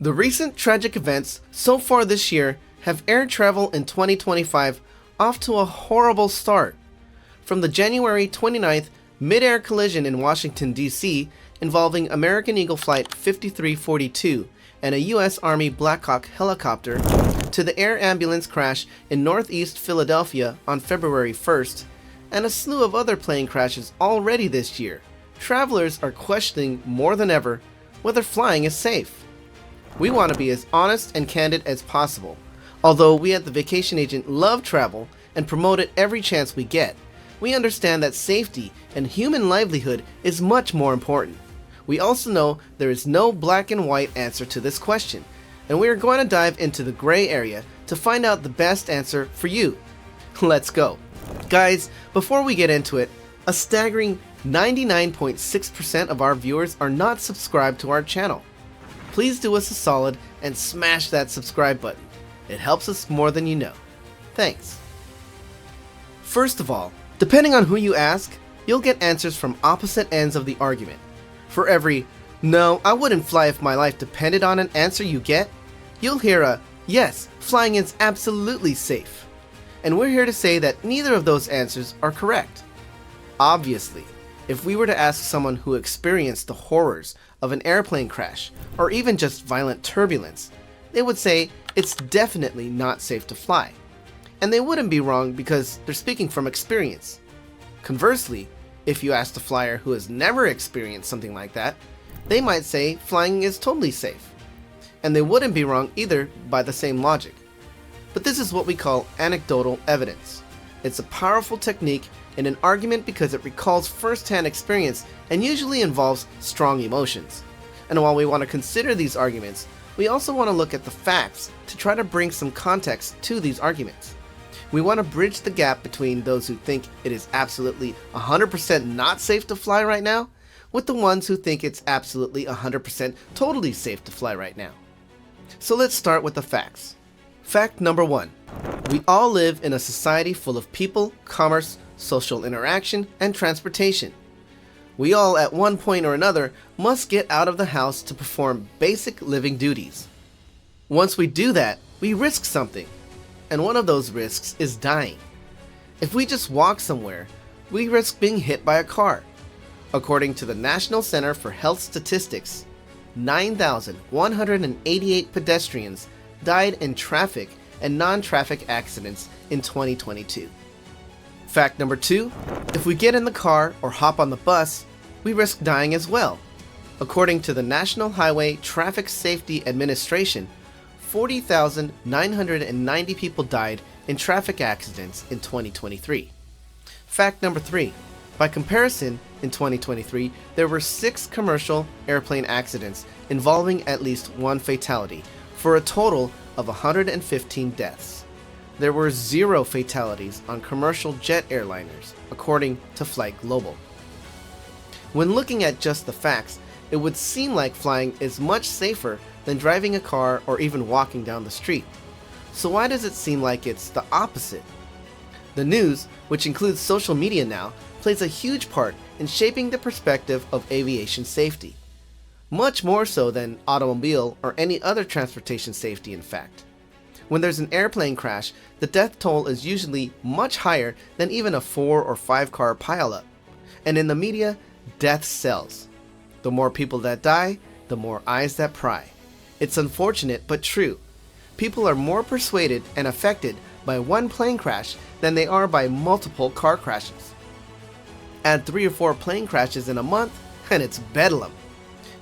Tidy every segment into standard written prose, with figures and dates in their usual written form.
The recent tragic events so far this year have air travel in 2025 off to a horrible start. From the January 29th mid-air collision in Washington D.C. involving American Eagle Flight 5342 and a U.S. Army Black Hawk helicopter, to the air ambulance crash in northeast Philadelphia on February 1st, and a slew of other plane crashes already this year, travelers are questioning more than ever whether flying is safe. We want to be as honest and candid as possible. Although we at the Vacation Agent love travel and promote it every chance we get, we understand that safety and human livelihood is much more important. We also know there is no black and white answer to this question, and we are going to dive into the gray area to find out the best answer for you. Let's go. Guys, before we get into it, a staggering 99.6% of our viewers are not subscribed to our channel. Please do us a solid and smash that subscribe button. It helps us more than you know. Thanks. First of all, depending on who you ask, you'll get answers from opposite ends of the argument. For every, "No, I wouldn't fly if my life depended on an" answer you get, you'll hear a, "Yes, flying is absolutely safe." And we're here to say that neither of those answers are correct. Obviously, if we were to ask someone who experienced the horrors of an airplane crash, or even just violent turbulence, they would say it's definitely not safe to fly. And they wouldn't be wrong because they're speaking from experience. Conversely, if you asked a flyer who has never experienced something like that, they might say flying is totally safe. And they wouldn't be wrong either by the same logic. But this is what we call anecdotal evidence. It's a powerful technique in an argument because it recalls first-hand experience and usually involves strong emotions. And while we want to consider these arguments, we also want to look at the facts to try to bring some context to these arguments. We want to bridge the gap between those who think it is absolutely 100% not safe to fly right now with the ones who think it's absolutely 100% totally safe to fly right now. So let's start with the facts. Fact number 1. We all live in a society full of people, commerce, social interaction, and transportation. We all at one point or another must get out of the house to perform basic living duties. Once we do that, we risk something. And one of those risks is dying. If we just walk somewhere, we risk being hit by a car. According to the National Center for Health Statistics, 9,188 pedestrians died in traffic and non-traffic accidents in 2022. Fact number 2, if we get in the car or hop on the bus, we risk dying as well. According to the National Highway Traffic Safety Administration, 40,990 people died in traffic accidents in 2023. Fact number 3. By comparison, in 2023, there were 6 commercial airplane accidents involving at least one fatality, for a total of 115 deaths. There were 0 fatalities on commercial jet airliners, according to Flight Global. When looking at just the facts, it would seem like flying is much safer than driving a car or even walking down the street. So why does it seem like it's the opposite? The news, which includes social media now, plays a huge part in shaping the perspective of aviation safety. Much more so than automobile or any other transportation safety, in fact. When there's an airplane crash, the death toll is usually much higher than even a 4 or 5 car pileup. And in the media, death sells. The more people that die, the more eyes that pry. It's unfortunate but true. People are more persuaded and affected by one plane crash than they are by multiple car crashes. Add 3 or 4 plane crashes in a month and it's bedlam.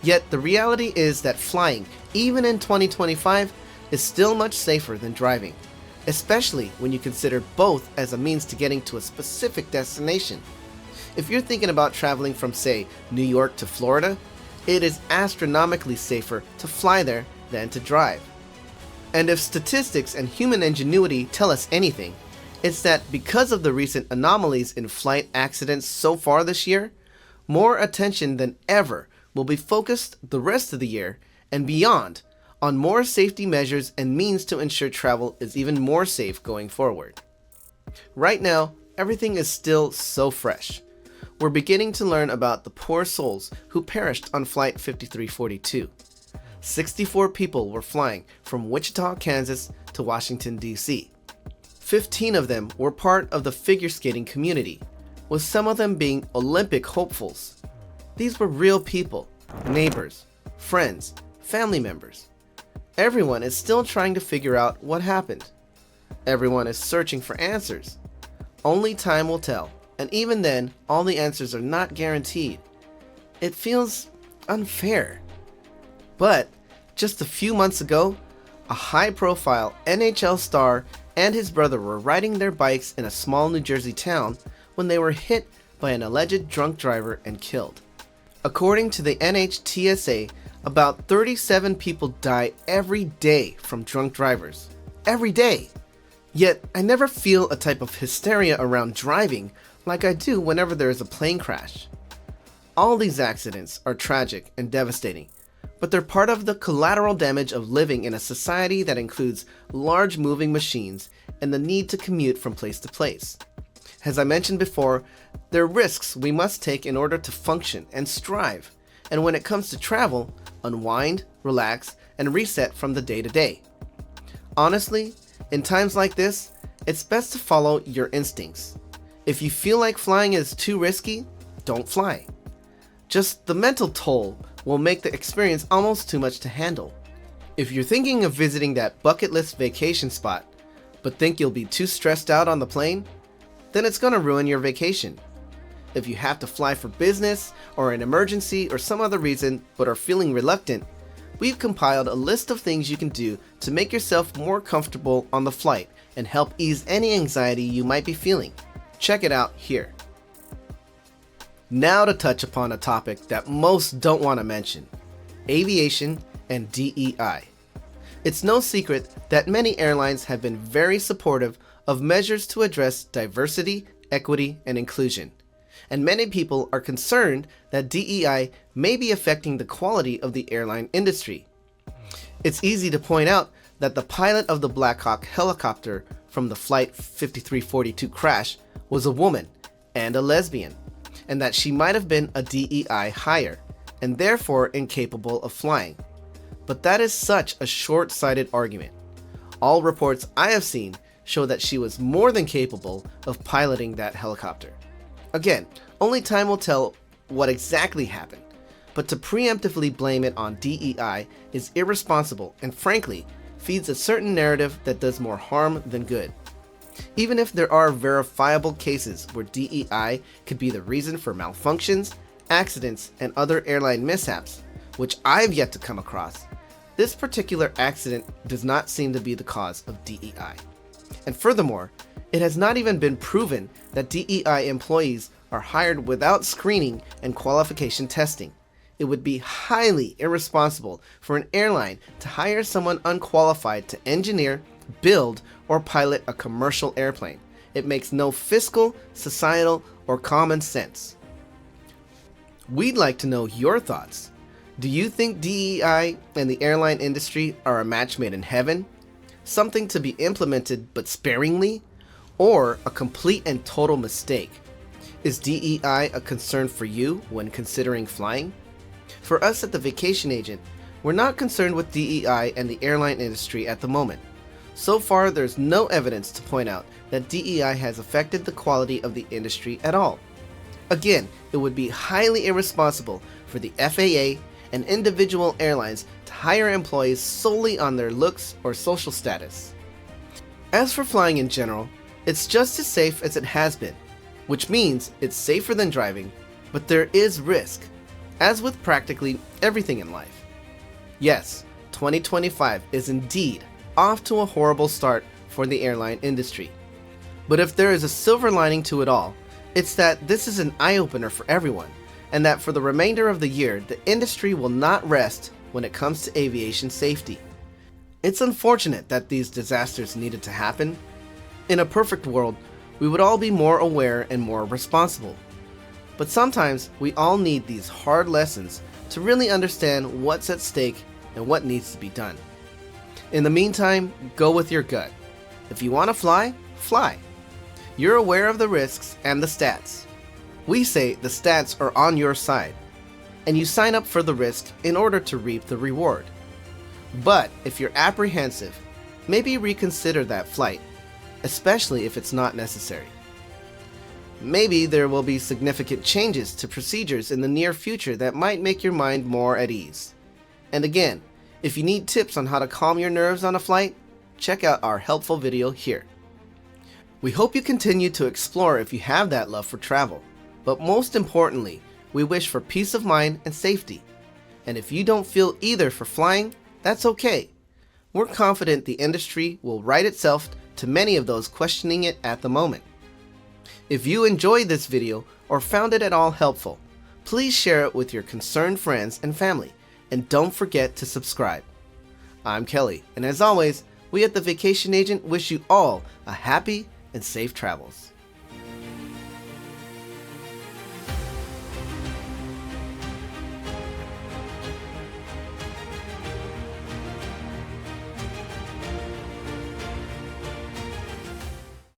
Yet the reality is that flying, even in 2025, is still much safer than driving, especially when you consider both as a means to getting to a specific destination. If you're thinking about traveling from, say, New York to Florida, it is astronomically safer to fly there than to drive. And if statistics and human ingenuity tell us anything, it's that because of the recent anomalies in flight accidents so far this year, more attention than ever will be focused the rest of the year and beyond on more safety measures and means to ensure travel is even more safe going forward. Right now, everything is still so fresh. We're beginning to learn about the poor souls who perished on Flight 5342. 64 people were flying from Wichita, Kansas to Washington, D.C. 15 of them were part of the figure skating community, with some of them being Olympic hopefuls. These were real people, neighbors, friends, family members. Everyone is still trying to figure out what happened. Everyone is searching for answers. Only time will tell, and even then, all the answers are not guaranteed. It feels unfair. But just a few months ago, a high-profile NHL star and his brother were riding their bikes in a small New Jersey town when they were hit by an alleged drunk driver and killed. According to the NHTSA, about 37 people die every day from drunk drivers. Every day! Yet, I never feel a type of hysteria around driving like I do whenever there is a plane crash. All these accidents are tragic and devastating, but they're part of the collateral damage of living in a society that includes large moving machines and the need to commute from place to place. As I mentioned before, there are risks we must take in order to function and strive, and when it comes to travel, unwind, relax, and reset from the day-to-day. Honestly, in times like this, it's best to follow your instincts. If you feel like flying is too risky, don't fly. Just the mental toll will make the experience almost too much to handle. If you're thinking of visiting that bucket list vacation spot, but think you'll be too stressed out on the plane, then it's gonna ruin your vacation. If you have to fly for business or an emergency or some other reason but are feeling reluctant, we've compiled a list of things you can do to make yourself more comfortable on the flight and help ease any anxiety you might be feeling. Check it out here. Now to touch upon a topic that most don't want to mention: aviation and DEI. It's no secret that many airlines have been very supportive of measures to address diversity, equity, and inclusion. And many people are concerned that DEI may be affecting the quality of the airline industry. It's easy to point out that the pilot of the Black Hawk helicopter from the Flight 5342 crash was a woman and a lesbian, and that she might have been a DEI hire, and therefore incapable of flying. But that is such a short-sighted argument. All reports I have seen show that she was more than capable of piloting that helicopter. Again, only time will tell what exactly happened, but to preemptively blame it on DEI is irresponsible and frankly feeds a certain narrative that does more harm than good. Even if there are verifiable cases where DEI could be the reason for malfunctions, accidents, and other airline mishaps, which I've yet to come across, this particular accident does not seem to be the cause of DEI. And furthermore, it has not even been proven that DEI employees are hired without screening and qualification testing. It would be highly irresponsible for an airline to hire someone unqualified to engineer, build, or pilot a commercial airplane. It makes no fiscal, societal, or common sense. We'd like to know your thoughts. Do you think DEI and the airline industry are a match made in heaven? Something to be implemented but sparingly? Or a complete and total mistake? Is DEI a concern for you when considering flying? For us at the Vacation Agent, we're not concerned with DEI and the airline industry at the moment. So far, there's no evidence to point out that DEI has affected the quality of the industry at all. Again, it would be highly irresponsible for the FAA and individual airlines to hire employees solely on their looks or social status. As for flying in general, it's just as safe as it has been, which means it's safer than driving, but there is risk, as with practically everything in life. Yes, 2025 is indeed off to a horrible start for the airline industry. But if there is a silver lining to it all, it's that this is an eye-opener for everyone, and that for the remainder of the year, the industry will not rest when it comes to aviation safety. It's unfortunate that these disasters needed to happen. In a perfect world, we would all be more aware and more responsible. But sometimes we all need these hard lessons to really understand what's at stake and what needs to be done. In the meantime, go with your gut. If you want to fly, fly. You're aware of the risks and the stats. We say the stats are on your side, and you sign up for the risk in order to reap the reward. But if you're apprehensive, maybe reconsider that flight, especially if it's not necessary. Maybe there will be significant changes to procedures in the near future that might make your mind more at ease. And again, if you need tips on how to calm your nerves on a flight, check out our helpful video here. We hope you continue to explore if you have that love for travel, but most importantly, we wish for peace of mind and safety. And if you don't feel either for flying, that's okay. We're confident the industry will right itself to many of those questioning it at the moment. If you enjoyed this video or found it at all helpful, please share it with your concerned friends and family, and don't forget to subscribe. I'm Kelly, and as always, we at The Vacation Agent wish you all a happy and safe travels.